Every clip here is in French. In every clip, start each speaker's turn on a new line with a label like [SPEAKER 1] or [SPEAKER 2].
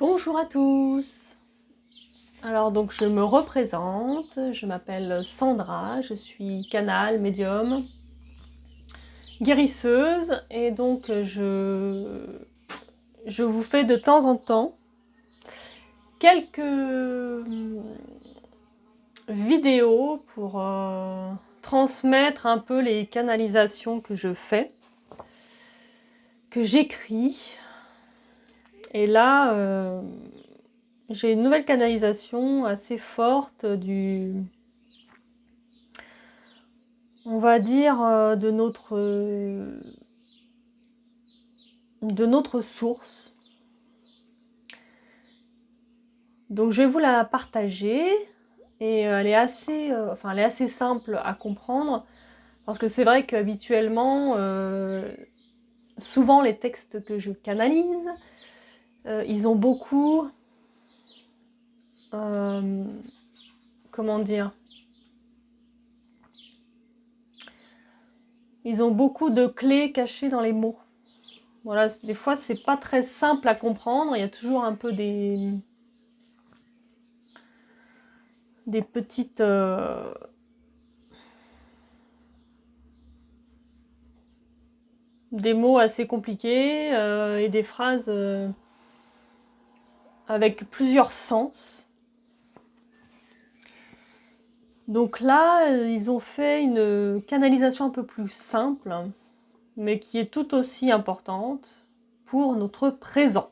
[SPEAKER 1] Bonjour à tous. Alors donc je me représente, je m'appelle Sandra, je suis canal, médium, guérisseuse et donc je vous fais de temps en temps quelques vidéos pour transmettre un peu les canalisations que je fais, que j'écris. Et là, j'ai une nouvelle canalisation assez forte on va dire, de notre source. Donc je vais vous la partager et elle est assez simple à comprendre parce que c'est vrai qu'habituellement, souvent les textes que je canalise, ils ont beaucoup, euh, comment dire, ils ont beaucoup de clés cachées dans les mots. Voilà, des fois c'est pas très simple à comprendre, il y a toujours un peu des petites des mots assez compliqués et des phrases avec plusieurs sens. Donc là, ils ont fait une canalisation un peu plus simple, mais qui est tout aussi importante pour notre présent.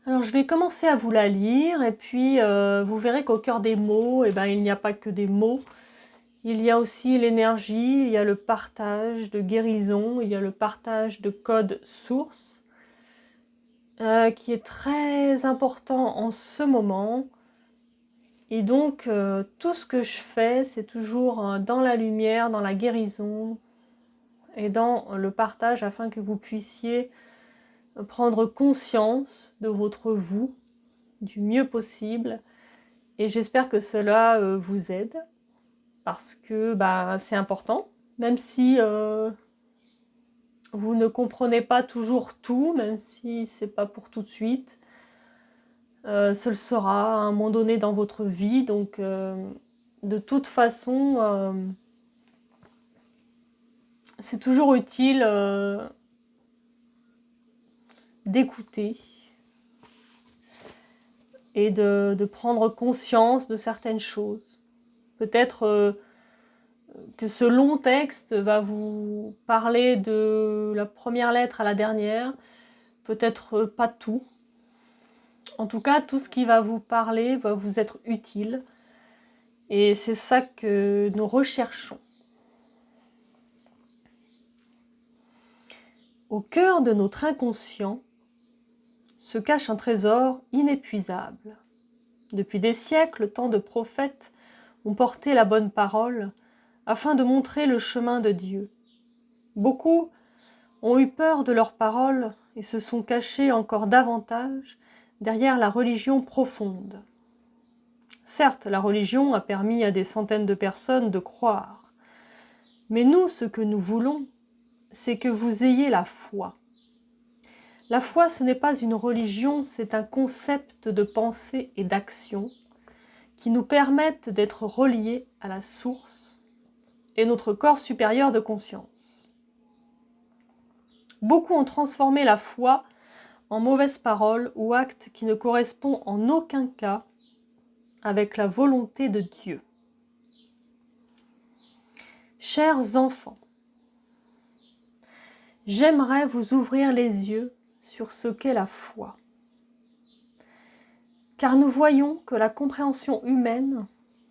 [SPEAKER 1] Alors je vais commencer à vous la lire et puis vous verrez qu'au cœur des mots, il n'y a pas que des mots. Il y a aussi l'énergie, il y a le partage de guérison, il y a le partage de code source, qui est très important en ce moment. Et donc, tout ce que je fais, c'est toujours dans la lumière, dans la guérison et dans le partage afin que vous puissiez prendre conscience de votre vous du mieux possible. Et j'espère que cela vous aide parce que c'est important, même si vous ne comprenez pas toujours tout, même si c'est pas pour tout de suite. Ce le sera à un moment donné dans votre vie, donc de toute façon, c'est toujours utile d'écouter et de prendre conscience de certaines choses. Peut-être que ce long texte va vous parler de la première lettre à la dernière, peut-être pas tout. En tout cas, tout ce qui va vous parler va vous être utile. Et c'est ça que nous recherchons. Au cœur de notre inconscient se cache un trésor inépuisable. Depuis des siècles, tant de prophètes ont porté la bonne parole afin de montrer le chemin de Dieu. Beaucoup ont eu peur de leurs paroles et se sont cachés encore davantage derrière la religion profonde. Certes, la religion a permis à des centaines de personnes de croire, mais nous, ce que nous voulons, c'est que vous ayez la foi. La foi, ce n'est pas une religion, c'est un concept de pensée et d'action qui nous permettent d'être reliés à la source et notre corps supérieur de conscience. Beaucoup ont transformé la foi en mauvaises paroles ou actes qui ne correspondent en aucun cas avec la volonté de Dieu. Chers enfants, j'aimerais vous ouvrir les yeux sur ce qu'est la foi. Car nous voyons que la compréhension humaine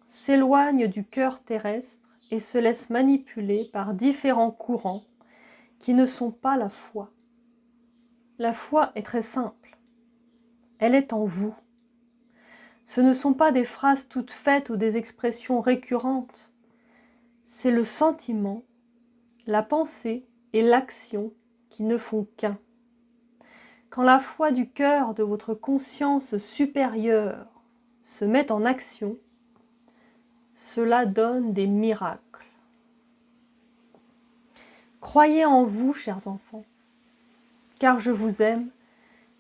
[SPEAKER 1] s'éloigne du cœur terrestre et se laisse manipuler par différents courants qui ne sont pas la foi. La foi est très simple. Elle est en vous. Ce ne sont pas des phrases toutes faites ou des expressions récurrentes. C'est le sentiment, la pensée et l'action qui ne font qu'un. Quand la foi du cœur de votre conscience supérieure se met en action, cela donne des miracles. Croyez en vous, chers enfants. car je vous aime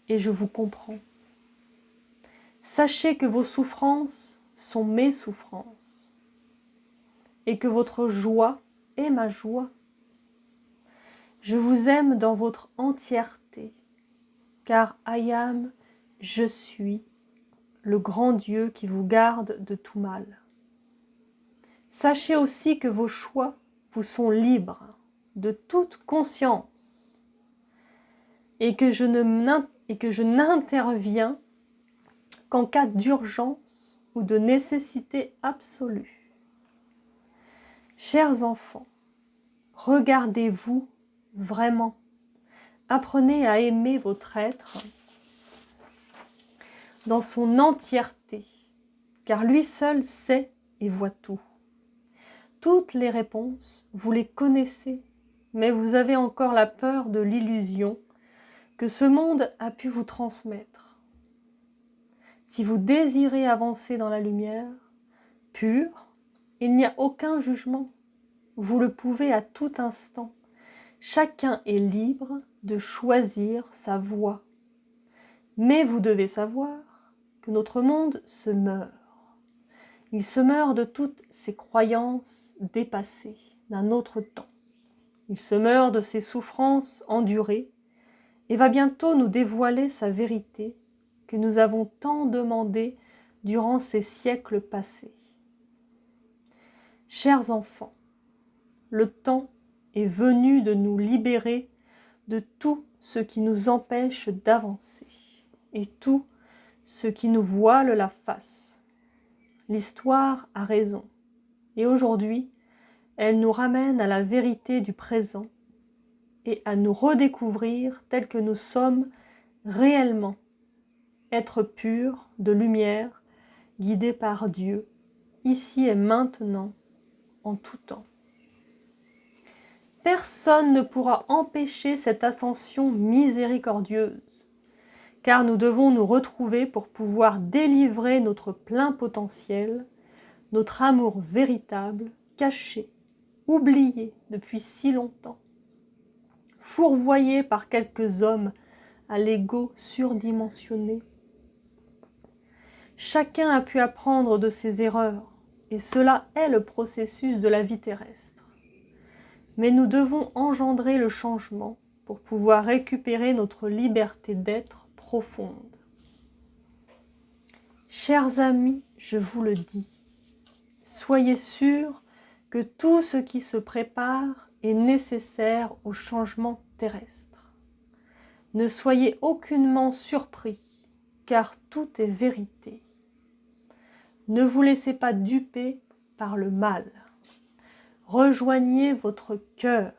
[SPEAKER 1] et je vous comprends. Sachez que vos souffrances sont mes souffrances et que votre joie est ma joie. Je vous aime dans votre entièreté, car I am, je suis, le grand Dieu qui vous garde de tout mal. Sachez aussi que vos choix vous sont libres de toute conscience et que je n'interviens qu'en cas d'urgence ou de nécessité absolue. Chers enfants, regardez-vous vraiment. Apprenez à aimer votre être dans son entièreté, car lui seul sait et voit tout. Toutes les réponses, vous les connaissez, mais vous avez encore la peur de l'illusion que ce monde a pu vous transmettre. Si vous désirez avancer dans la lumière pure, il n'y a aucun jugement. Vous le pouvez à tout instant. Chacun est libre de choisir sa voie. Mais vous devez savoir que notre monde se meurt. Il se meurt de toutes ses croyances dépassées d'un autre temps. Il se meurt de ses souffrances endurées et va bientôt nous dévoiler sa vérité que nous avons tant demandée durant ces siècles passés. Chers enfants, le temps est venu de nous libérer de tout ce qui nous empêche d'avancer et tout ce qui nous voile la face. L'histoire a raison, et aujourd'hui, elle nous ramène à la vérité du présent et à nous redécouvrir tels que nous sommes réellement, être purs de lumière, guidés par Dieu, ici et maintenant, en tout temps. Personne ne pourra empêcher cette ascension miséricordieuse, car nous devons nous retrouver pour pouvoir délivrer notre plein potentiel, notre amour véritable, caché, oublié depuis si longtemps, fourvoyé par quelques hommes à l'ego surdimensionné. Chacun a pu apprendre de ses erreurs, et cela est le processus de la vie terrestre. Mais nous devons engendrer le changement pour pouvoir récupérer notre liberté d'être profonde. Chers amis, je vous le dis, soyez sûrs que tout ce qui se prépare est nécessaire au changement terrestre. Ne soyez aucunement surpris, car tout est vérité. Ne vous laissez pas duper par le mal. Rejoignez votre cœur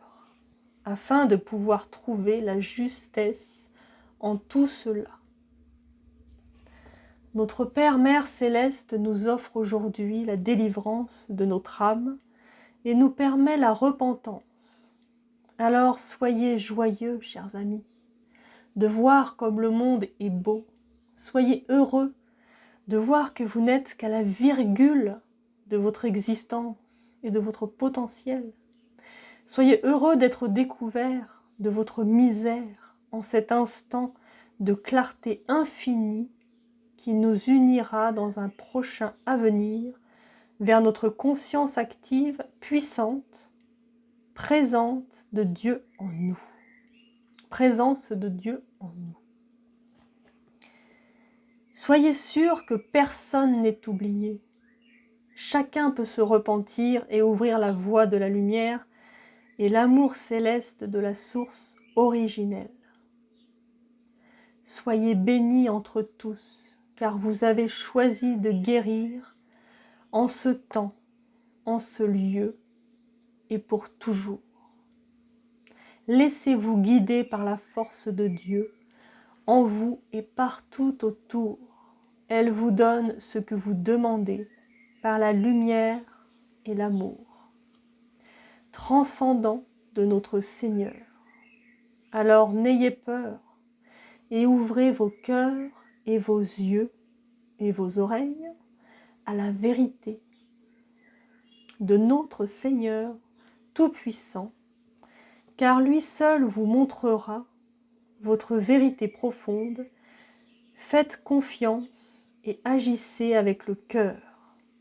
[SPEAKER 1] afin de pouvoir trouver la justesse en tout cela. Notre Père Mère Céleste nous offre aujourd'hui la délivrance de notre âme et nous permet la repentance. Alors soyez joyeux, chers amis, de voir comme le monde est beau. Soyez heureux de voir que vous n'êtes qu'à la virgule de votre existence et de votre potentiel. Soyez heureux d'être découvert de votre misère en cet instant de clarté infinie qui nous unira dans un prochain avenir vers notre conscience active, puissante, présente de Dieu en nous. Présence de Dieu en nous. Soyez sûrs que personne n'est oublié. Chacun peut se repentir et ouvrir la voie de la lumière et l'amour céleste de la source originelle. Soyez bénis entre tous, car vous avez choisi de guérir en ce temps, en ce lieu et pour toujours. Laissez-vous guider par la force de Dieu, en vous et partout autour. Elle vous donne ce que vous demandez par la lumière et l'amour, transcendant de notre Seigneur. Alors n'ayez peur et ouvrez vos cœurs et vos yeux et vos oreilles à la vérité de notre Seigneur Tout-Puissant, car lui seul vous montrera votre vérité profonde, faites confiance et agissez avec le cœur.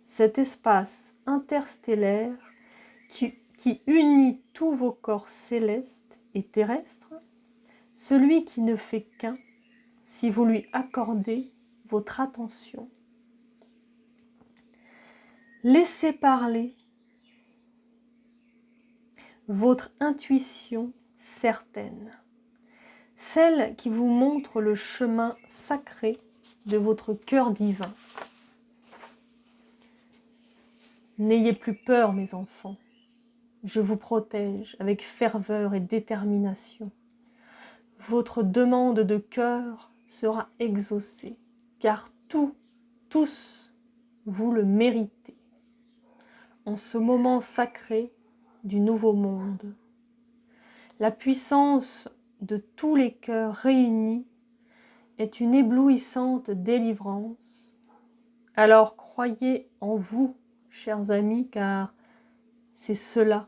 [SPEAKER 1] Cet espace interstellaire qui unit tous vos corps célestes et terrestres, celui qui ne fait qu'un, si vous lui accordez votre attention. Laissez parler votre intuition certaine, celle qui vous montre le chemin sacré de votre cœur divin. N'ayez plus peur, mes enfants. Je vous protège avec ferveur et détermination. Votre demande de cœur sera exaucée, car tous, vous le méritez. En ce moment sacré du nouveau monde, la puissance de tous les cœurs réunis est une éblouissante délivrance. Alors croyez en vous, chers amis, car c'est cela,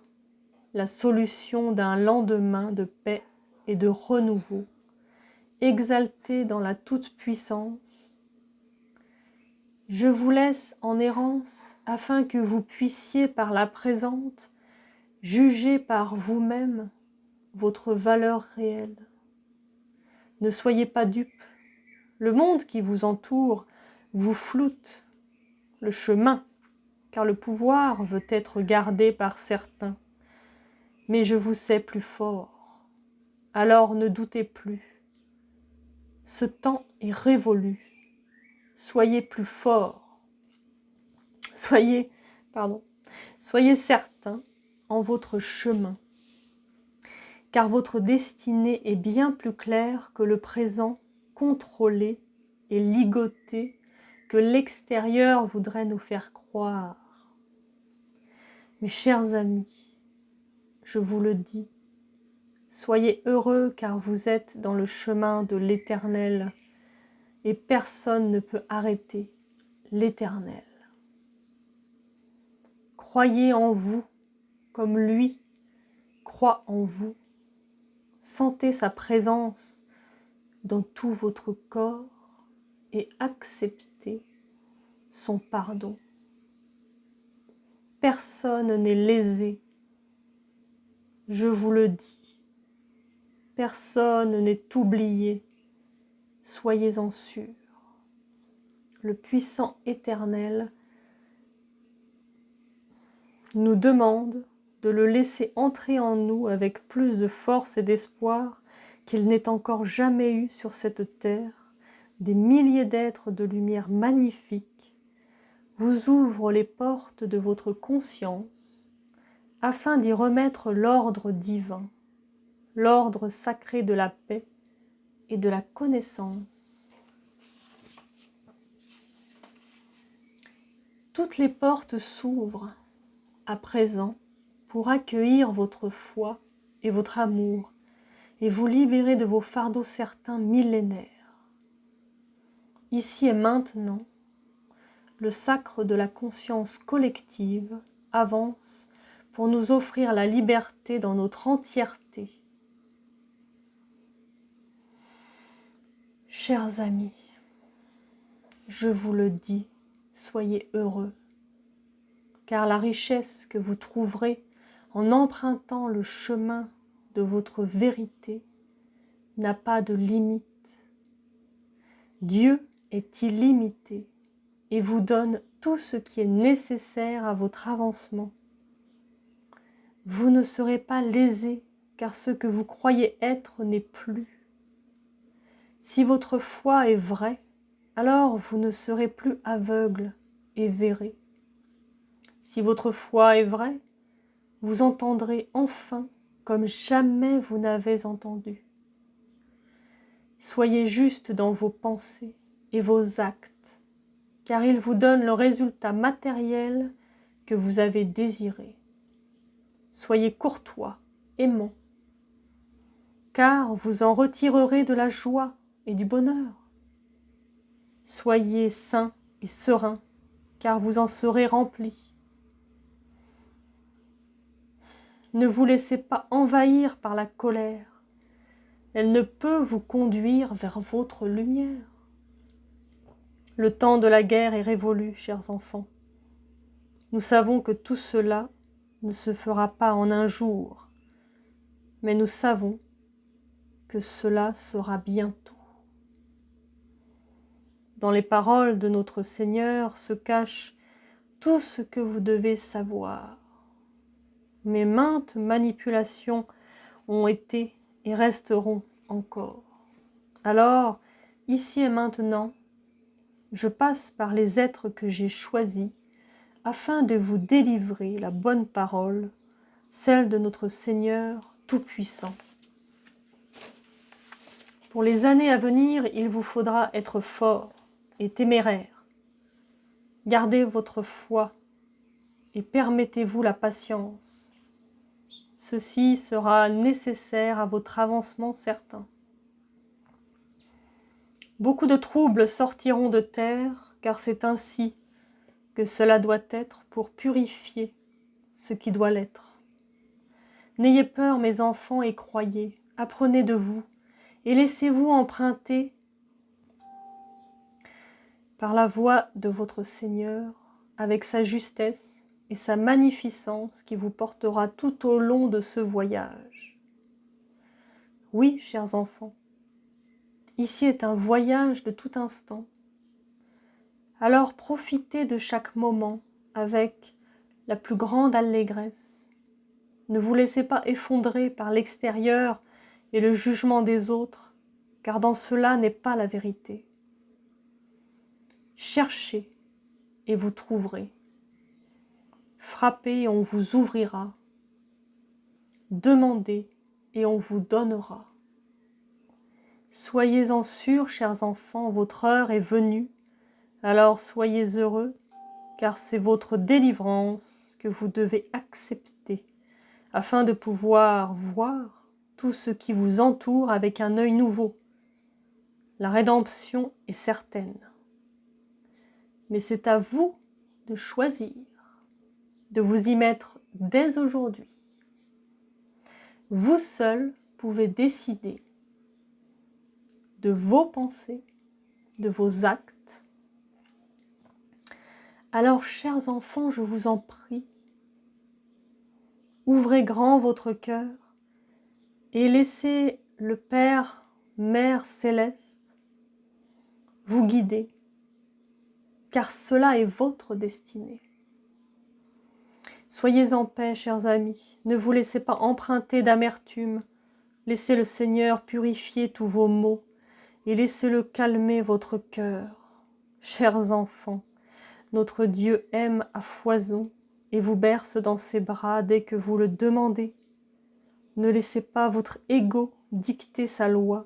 [SPEAKER 1] la solution d'un lendemain de paix et de renouveau, exalté dans la toute-puissance. Je vous laisse en errance afin que vous puissiez par la présente juger par vous-même votre valeur réelle. Ne soyez pas dupes, le monde qui vous entoure vous floute le chemin, car le pouvoir veut être gardé par certains. Mais je vous sais plus fort, alors ne doutez plus. Ce temps est révolu. Soyez plus forts. Soyez certains en votre chemin, car votre destinée est bien plus claire que le présent contrôlé et ligoté que l'extérieur voudrait nous faire croire. Mes chers amis, je vous le dis, soyez heureux car vous êtes dans le chemin de l'Éternel et personne ne peut arrêter l'Éternel. Croyez en vous comme lui croit en vous. Sentez sa présence dans tout votre corps et acceptez son pardon. Personne n'est lésé, je vous le dis. Personne n'est oublié, soyez-en sûrs. Le puissant Éternel nous demande de le laisser entrer en nous avec plus de force et d'espoir qu'il n'ait encore jamais eu sur cette terre. Des milliers d'êtres de lumière magnifiques vous ouvrent les portes de votre conscience afin d'y remettre l'ordre divin, l'ordre sacré de la paix et de la connaissance. Toutes les portes s'ouvrent à présent pour accueillir votre foi et votre amour et vous libérer de vos fardeaux certains millénaires. Ici et maintenant, le sacre de la conscience collective avance pour nous offrir la liberté dans notre entièreté. Chers amis, je vous le dis, soyez heureux, car la richesse que vous trouverez en empruntant le chemin de votre vérité n'a pas de limite. Dieu est illimité et vous donne tout ce qui est nécessaire à votre avancement. Vous ne serez pas lésés, car ce que vous croyez être n'est plus. Si votre foi est vraie, alors vous ne serez plus aveugles et verrez. Si votre foi est vraie, vous entendrez enfin comme jamais vous n'avez entendu. Soyez juste dans vos pensées et vos actes, car ils vous donnent le résultat matériel que vous avez désiré. Soyez courtois, aimants, car vous en retirerez de la joie et du bonheur. Soyez saints et sereins, car vous en serez remplis. Ne vous laissez pas envahir par la colère, Elle ne peut vous conduire vers votre lumière. Le temps de la guerre est révolu, chers enfants. Nous savons que tout cela ne se fera pas en un jour, mais nous savons que cela sera bientôt. Dans les paroles de notre Seigneur se cache tout ce que vous devez savoir. Mais maintes manipulations ont été et resteront encore. Alors, ici et maintenant, je passe par les êtres que j'ai choisis afin de vous délivrer la bonne parole, celle de notre Seigneur Tout-Puissant. Pour les années à venir, il vous faudra être fort et téméraire. Gardez votre foi et permettez-vous la patience. Ceci sera nécessaire à votre avancement certain. Beaucoup de troubles sortiront de terre, car c'est ainsi que cela doit être pour purifier ce qui doit l'être. N'ayez peur, mes enfants, et croyez, apprenez de vous, et laissez-vous emprunter par la voie de votre Seigneur, avec sa justesse et sa magnificence qui vous portera tout au long de ce voyage. Oui, chers enfants, ici est un voyage de tout instant. Alors profitez de chaque moment avec la plus grande allégresse. Ne vous laissez pas effondrer par l'extérieur et le jugement des autres, car dans cela n'est pas la vérité. Cherchez et vous trouverez. Frappez et on vous ouvrira. Demandez et on vous donnera. Soyez-en sûrs, chers enfants, votre heure est venue. Alors soyez heureux, car c'est votre délivrance que vous devez accepter, afin de pouvoir voir tout ce qui vous entoure avec un œil nouveau. La rédemption est certaine. Mais c'est à vous de choisir, de vous y mettre dès aujourd'hui. Vous seul pouvez décider de vos pensées, de vos actes. Alors, chers enfants, je vous en prie, ouvrez grand votre cœur et laissez le Père, Mère céleste vous guider, car cela est votre destinée. Soyez en paix, chers amis, ne vous laissez pas emprunter d'amertume, laissez le Seigneur purifier tous vos maux et laissez-le calmer votre cœur. Chers enfants, notre Dieu aime à foison et vous berce dans ses bras dès que vous le demandez. Ne laissez pas votre ego dicter sa loi.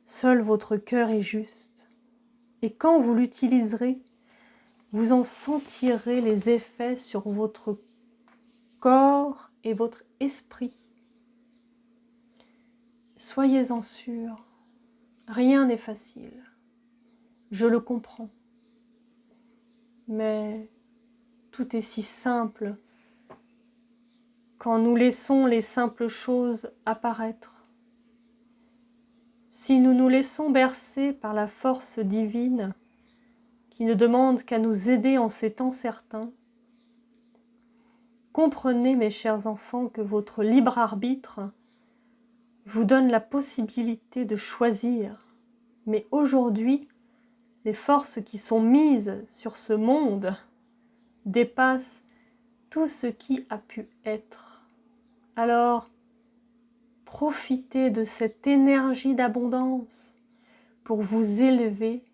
[SPEAKER 1] Seul votre cœur est juste. Et quand vous l'utiliserez, vous en sentirez les effets sur votre corps et votre esprit. Soyez-en sûrs, rien n'est facile. Je le comprends. Mais tout est si simple quand nous laissons les simples choses apparaître. Si nous nous laissons bercer par la force divine qui ne demande qu'à nous aider en ces temps certains, comprenez, mes chers enfants, que votre libre arbitre vous donne la possibilité de choisir. Mais aujourd'hui, les forces qui sont mises sur ce monde dépassent tout ce qui a pu être. Alors, profitez de cette énergie d'abondance pour vous élever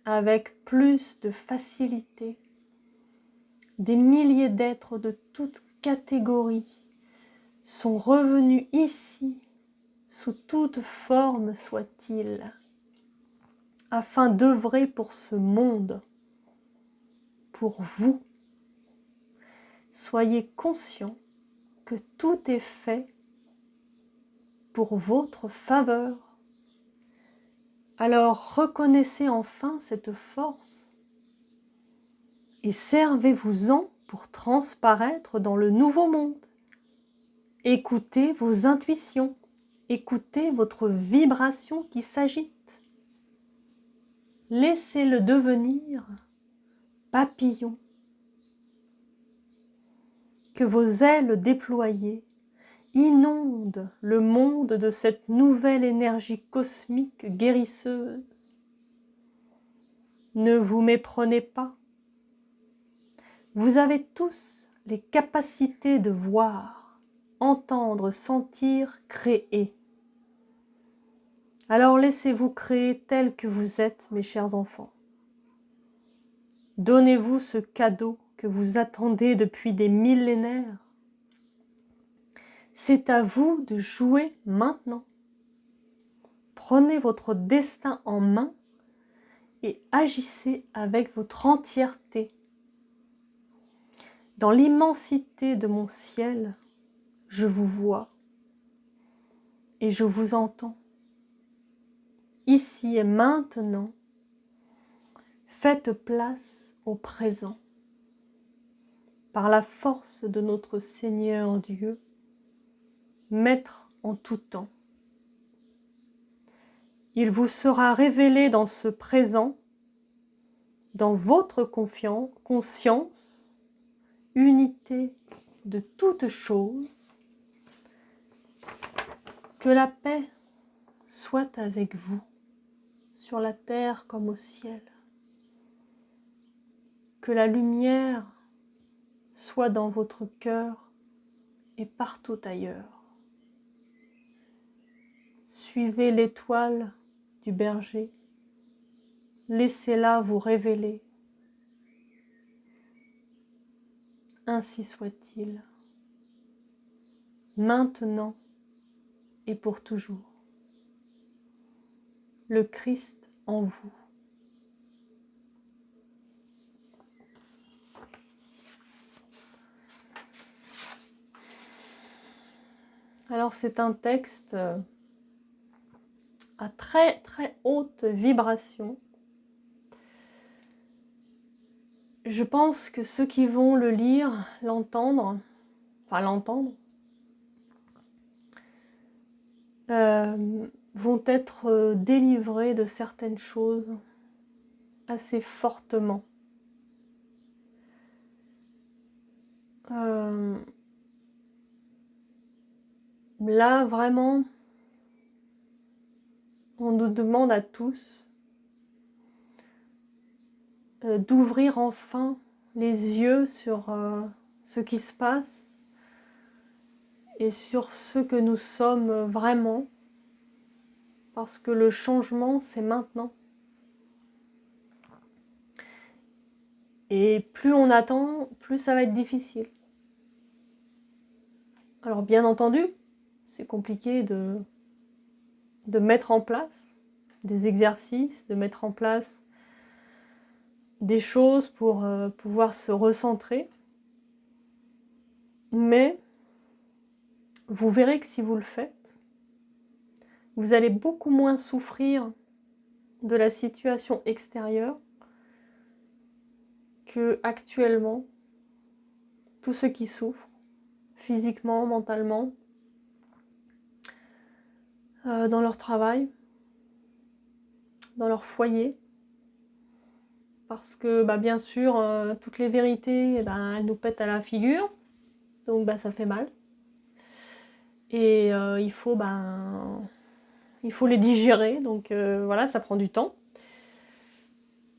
[SPEAKER 1] avec plus de facilité. Des milliers d'êtres de toutes catégories sont revenus ici, sous toute forme soit-il, afin d'œuvrer pour ce monde, pour vous. Soyez conscients que tout est fait pour votre faveur. Alors reconnaissez enfin cette force et servez-vous-en pour transparaître dans le nouveau monde. Écoutez vos intuitions Écoutez votre vibration qui s'agite. Laissez-le devenir papillon. Que vos ailes déployées inondent le monde de cette nouvelle énergie cosmique guérisseuse. Ne vous méprenez pas. Vous avez tous les capacités de voir, entendre, sentir, créer. Alors laissez-vous créer tel que vous êtes, mes chers enfants. Donnez-vous ce cadeau que vous attendez depuis des millénaires. C'est à vous de jouer maintenant. Prenez votre destin en main et agissez avec votre entièreté. Dans l'immensité de mon ciel, je vous vois et je vous entends. Ici et maintenant, faites place au présent. Par la force de notre Seigneur Dieu, Maître en tout temps. Il vous sera révélé dans ce présent, dans votre conscience, unité de toutes choses, que la paix soit avec vous, sur la terre comme au ciel. Que la lumière soit dans votre cœur et partout ailleurs. Suivez l'étoile du berger, laissez-la vous révéler. Ainsi soit-il, maintenant et pour toujours. Le Christ en vous. Alors c'est un texte à très très haute vibration. Je pense que ceux qui vont le lire, l'entendre, vont être délivrés de certaines choses assez fortement. Là, vraiment, on nous demande à tous d'ouvrir enfin les yeux sur ce qui se passe et sur ce que nous sommes vraiment, parce que le changement, c'est maintenant. Et plus on attend, plus ça va être difficile. Alors bien entendu, c'est compliqué de mettre en place des exercices, de mettre en place des choses pour pouvoir se recentrer. Mais vous verrez que si vous le faites, vous allez beaucoup moins souffrir de la situation extérieure que actuellement tous ceux qui souffrent physiquement, mentalement, dans leur travail, dans leur foyer. Parce que bien sûr, toutes les vérités, elles nous pètent à la figure, donc ça fait mal. Et il faut les digérer, donc voilà, ça prend du temps.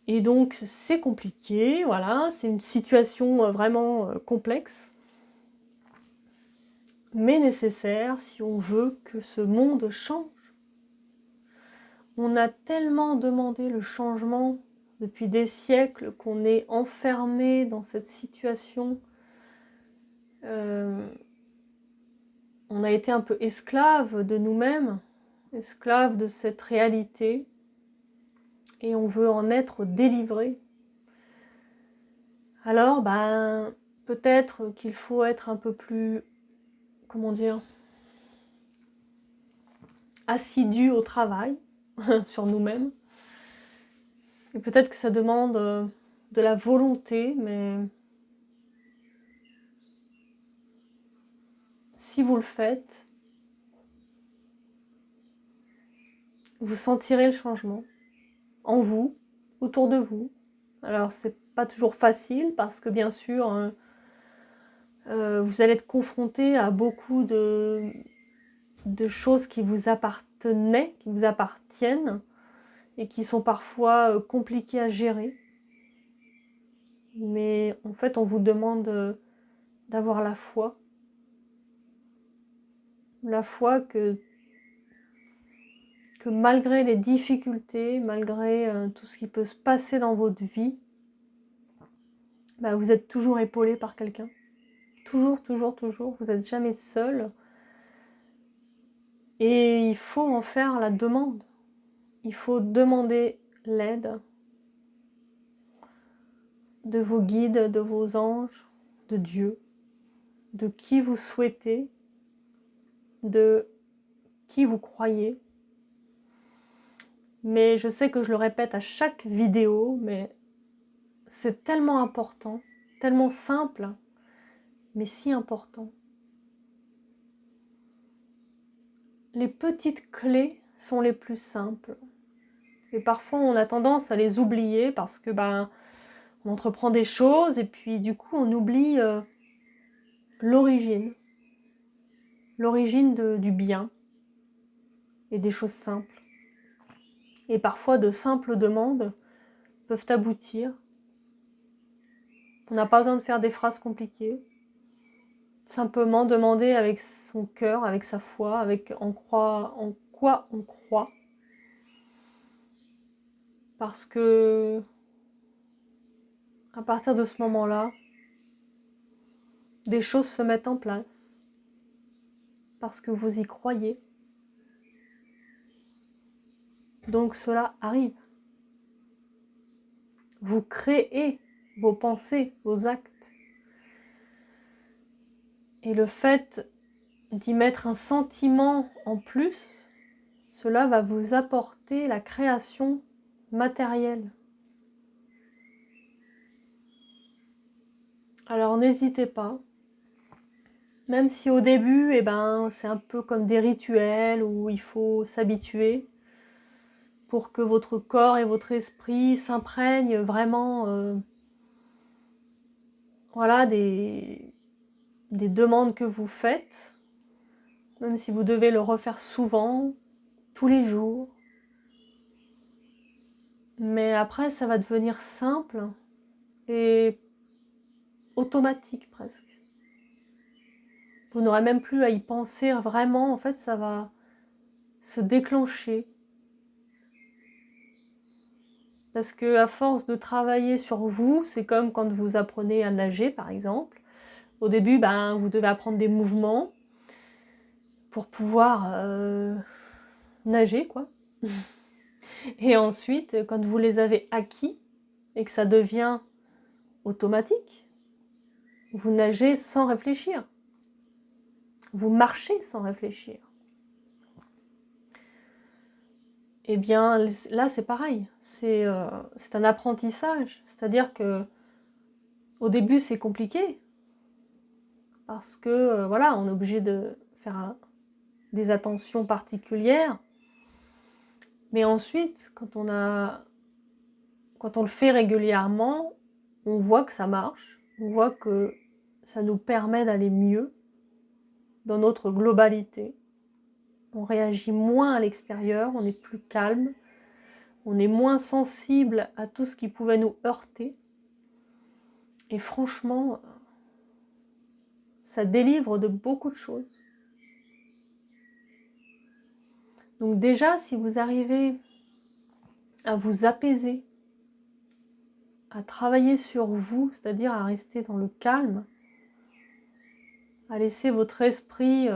[SPEAKER 1] Et donc c'est compliqué, voilà, c'est une situation vraiment complexe, mais nécessaire si on veut que ce monde change. On a tellement demandé le changement depuis des siècles qu'on est enfermé dans cette situation. On a été un peu esclave de nous-mêmes, esclave de cette réalité, et on veut en être délivré. Alors, peut-être qu'il faut être un peu plus, assidu au travail sur nous-mêmes. Et peut-être que ça demande de la volonté, mais si vous le faites, vous sentirez le changement en vous, autour de vous. Alors c'est pas toujours facile parce que bien sûr vous allez être confronté à beaucoup de choses qui vous appartenaient, qui vous appartiennent et qui sont parfois compliquées à gérer. Mais en fait on vous demande d'avoir la foi que malgré les difficultés, malgré tout ce qui peut se passer dans votre vie, vous êtes toujours épaulé par quelqu'un. Toujours, toujours, toujours. Vous n'êtes jamais seul. Et il faut en faire la demande. Il faut demander l'aide de vos guides, de vos anges, de Dieu, de qui vous souhaitez, de qui vous croyez. Mais je sais que je le répète à chaque vidéo, mais c'est tellement important, tellement simple, mais si important. Les petites clés sont les plus simples. Et parfois on a tendance à les oublier parce que on entreprend des choses et puis du coup on oublie l'origine du bien et des choses simples. Et parfois de simples demandes peuvent aboutir. On n'a pas besoin de faire des phrases compliquées. Simplement demander avec son cœur, avec sa foi, avec en quoi on croit. Parce que à partir de ce moment-là, des choses se mettent en place. Parce que vous y croyez. Donc cela arrive. Vous créez vos pensées, vos actes. Et le fait d'y mettre un sentiment en plus, cela va vous apporter la création matérielle. Alors n'hésitez pas, même si au début, c'est un peu comme des rituels où il faut s'habituer pour que votre corps et votre esprit s'imprègnent vraiment des demandes que vous faites, même si vous devez le refaire souvent, tous les jours. Mais après, ça va devenir simple et automatique presque. Vous n'aurez même plus à y penser vraiment, en fait, ça va se déclencher. Parce que à force de travailler sur vous, c'est comme quand vous apprenez à nager, par exemple. Au début, vous devez apprendre des mouvements pour pouvoir nager, quoi. Et ensuite, quand vous les avez acquis et que ça devient automatique, vous nagez sans réfléchir. Vous marchez sans réfléchir. Eh bien, là, c'est pareil. C'est un apprentissage. C'est-à-dire que au début, c'est compliqué. Parce que, on est obligé de faire des attentions particulières. Mais ensuite, quand on le fait régulièrement, on voit que ça marche. On voit que ça nous permet d'aller mieux dans notre globalité. On réagit moins à l'extérieur, on est plus calme, on est moins sensible à tout ce qui pouvait nous heurter. Et franchement, ça délivre de beaucoup de choses. Donc déjà, si vous arrivez à vous apaiser, à travailler sur vous, c'est-à-dire à rester dans le calme, à laisser votre esprit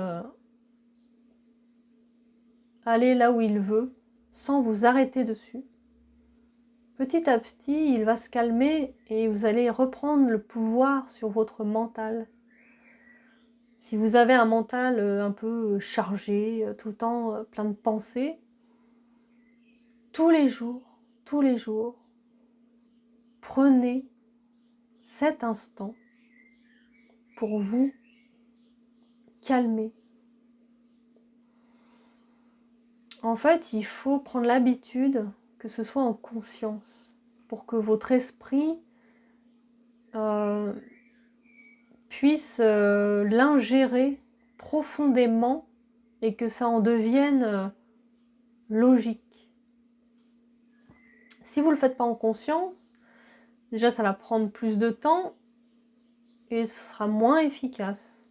[SPEAKER 1] aller là où il veut, sans vous arrêter dessus, petit à petit, il va se calmer et vous allez reprendre le pouvoir sur votre mental. Si vous avez un mental un peu chargé, tout le temps plein de pensées, tous les jours, prenez cet instant pour vous calmer. En fait, il faut prendre l'habitude que ce soit en conscience pour que votre esprit puisse l'ingérer profondément et que ça en devienne logique. Si vous ne le faites pas en conscience, déjà ça va prendre plus de temps et ce sera moins efficace.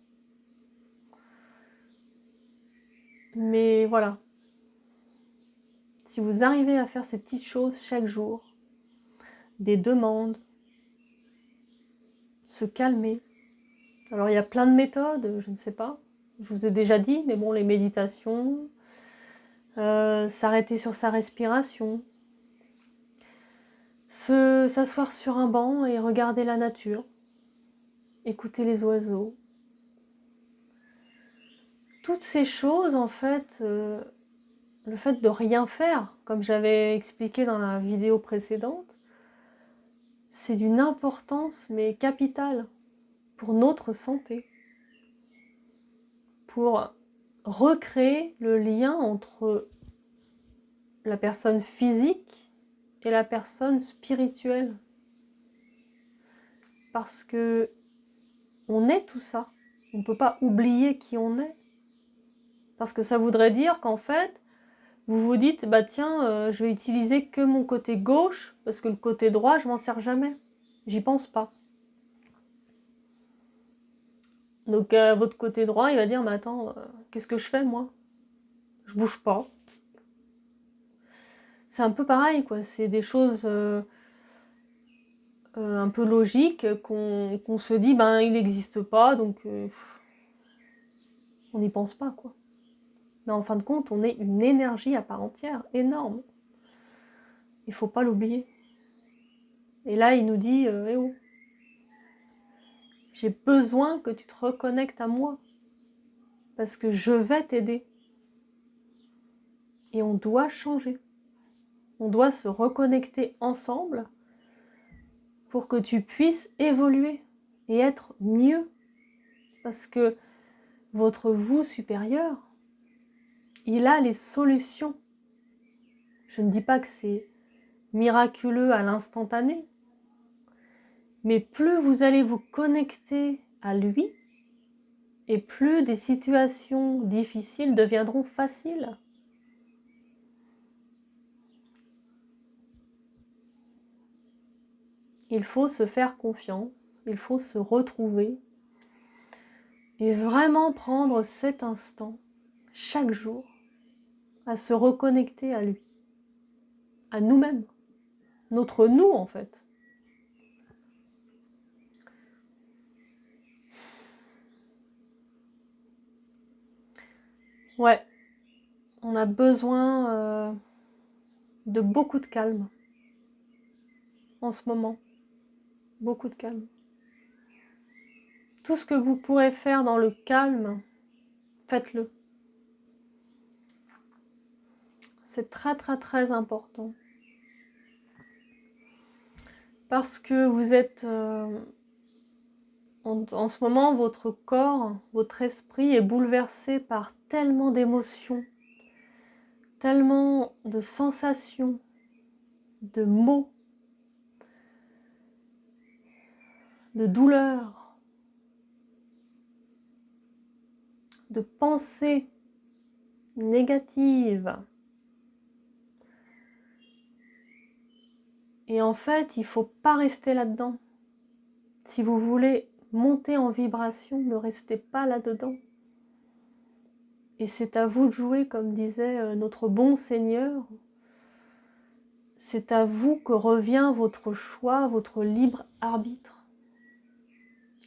[SPEAKER 1] Mais voilà, si vous arrivez à faire ces petites choses chaque jour, des demandes, se calmer. Alors il y a plein de méthodes, je ne sais pas, je vous ai déjà dit, mais bon, les méditations, s'arrêter sur sa respiration, s'asseoir sur un banc et regarder la nature, écouter les oiseaux. Toutes ces choses, en fait, le fait de rien faire, comme j'avais expliqué dans la vidéo précédente, c'est d'une importance mais capitale pour notre santé, pour recréer le lien entre la personne physique et la personne spirituelle. Parce que on est tout ça. On ne peut pas oublier qui on est. Parce que ça voudrait dire qu'en fait, vous vous dites, bah tiens, je vais utiliser que mon côté gauche, parce que le côté droit, je m'en sers jamais. J'y pense pas. Donc votre côté droit, il va dire, mais attends, qu'est-ce que je fais moi? Je bouge pas. C'est un peu pareil, quoi. C'est des choses un peu logiques qu'on se dit, ben il n'existe pas, donc on n'y pense pas, quoi. Mais en fin de compte, on est une énergie à part entière, énorme. Il faut pas l'oublier. Et là, il nous dit, eh oh, j'ai besoin que tu te reconnectes à moi, parce que je vais t'aider. Et on doit changer. On doit se reconnecter ensemble pour que tu puisses évoluer et être mieux. Parce que votre vous supérieur, il a les solutions. Je ne dis pas que c'est miraculeux à l'instantané, mais plus vous allez vous connecter à lui, et plus des situations difficiles deviendront faciles. Il faut se faire confiance, il faut se retrouver et vraiment prendre cet instant, chaque jour, à se reconnecter à lui, à nous-mêmes, notre nous en fait. Ouais, on a besoin de beaucoup de calme en ce moment, beaucoup de calme. Tout ce que vous pourrez faire dans le calme, faites-le. C'est très très très important. Parce que vous êtes... en ce moment, votre corps, votre esprit est bouleversé par tellement d'émotions, tellement de sensations, de mots, de douleurs, de pensées négatives. Et en fait, il ne faut pas rester là-dedans. Si vous voulez monter en vibration, ne restez pas là-dedans. Et c'est à vous de jouer, comme disait notre bon Seigneur. C'est à vous que revient votre choix, votre libre arbitre.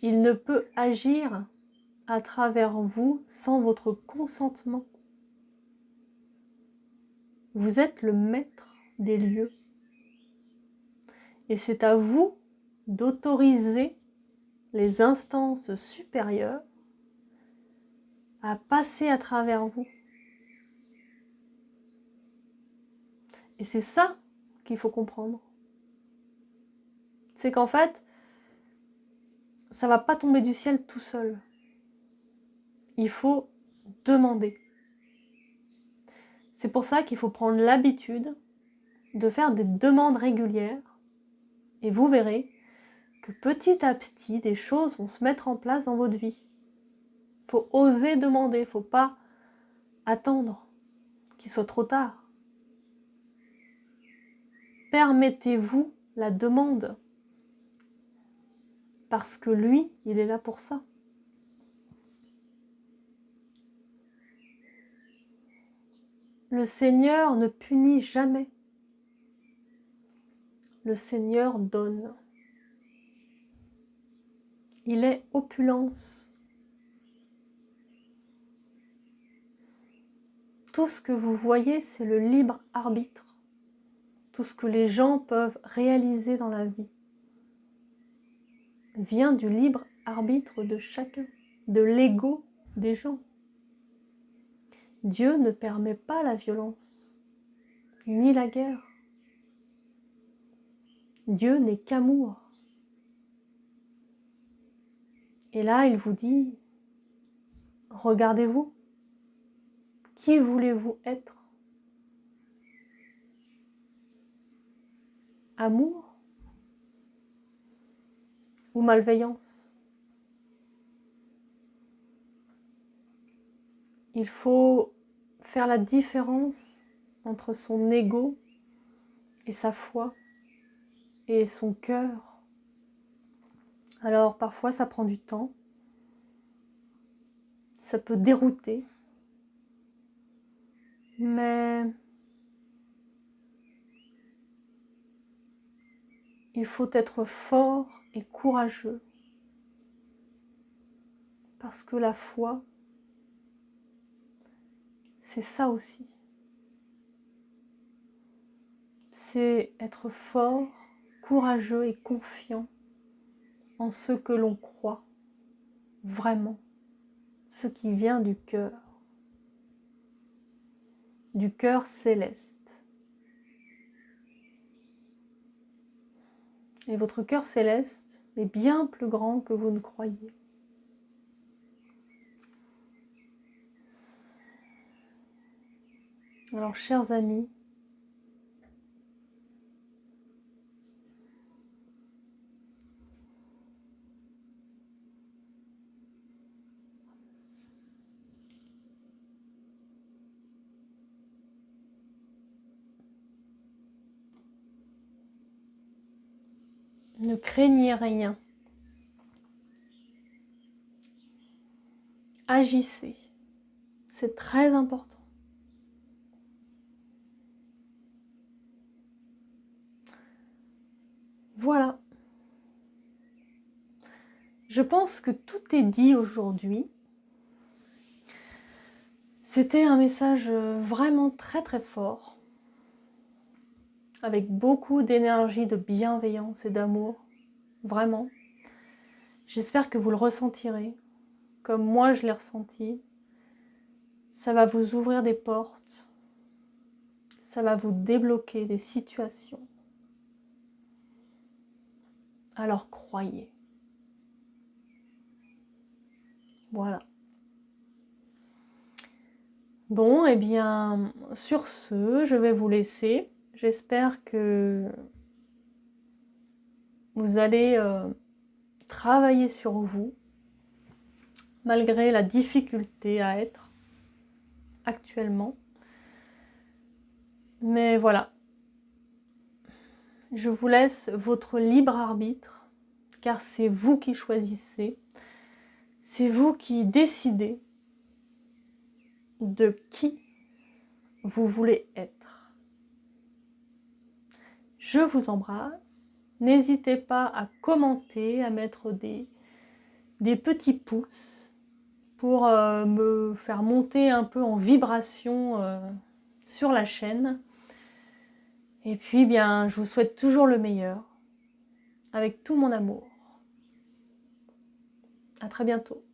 [SPEAKER 1] Il ne peut agir à travers vous sans votre consentement. Vous êtes le maître des lieux. Et c'est à vous d'autoriser les instances supérieures à passer à travers vous. Et c'est ça qu'il faut comprendre. C'est qu'en fait, ça ne va pas tomber du ciel tout seul. Il faut demander. C'est pour ça qu'il faut prendre l'habitude de faire des demandes régulières et vous verrez que petit à petit, des choses vont se mettre en place dans votre vie. Il faut oser demander, il ne faut pas attendre qu'il soit trop tard. Permettez-vous la demande parce que lui, il est là pour ça. Le Seigneur ne punit jamais. Le Seigneur donne. Il est opulence. Tout ce que vous voyez, c'est le libre arbitre. Tout ce que les gens peuvent réaliser dans la vie vient du libre arbitre de chacun, de l'ego des gens. Dieu ne permet pas la violence, ni la guerre. Dieu n'est qu'amour. Et là, il vous dit, regardez-vous, qui voulez-vous être? Amour ou malveillance? Il faut faire la différence entre son ego et sa foi et son cœur. Alors parfois ça prend du temps, ça peut dérouter, mais il faut être fort et courageux parce que la foi, c'est ça aussi. C'est être fort, courageux et confiant en ce que l'on croit vraiment, ce qui vient du cœur céleste. Et votre cœur céleste est bien plus grand que vous ne croyez. Alors, chers amis, ne craignez rien. Agissez. C'est très important. Voilà. Je pense que tout est dit aujourd'hui. C'était un message vraiment très très fort, avec beaucoup d'énergie, de bienveillance et d'amour. Vraiment. J'espère que vous le ressentirez, comme moi je l'ai ressenti. Ça va vous ouvrir des portes. Ça va vous débloquer des situations. Alors croyez. Voilà. Bon, eh bien, sur ce, je vais vous laisser. J'espère que vous allez travailler sur vous, malgré la difficulté à être actuellement. Mais voilà. Je vous laisse votre libre arbitre, car c'est vous qui choisissez. C'est vous qui décidez de qui vous voulez être. Je vous embrasse. N'hésitez pas à commenter, à mettre des petits pouces pour me faire monter un peu en vibration sur la chaîne. Et puis, bien, je vous souhaite toujours le meilleur, avec tout mon amour. À très bientôt.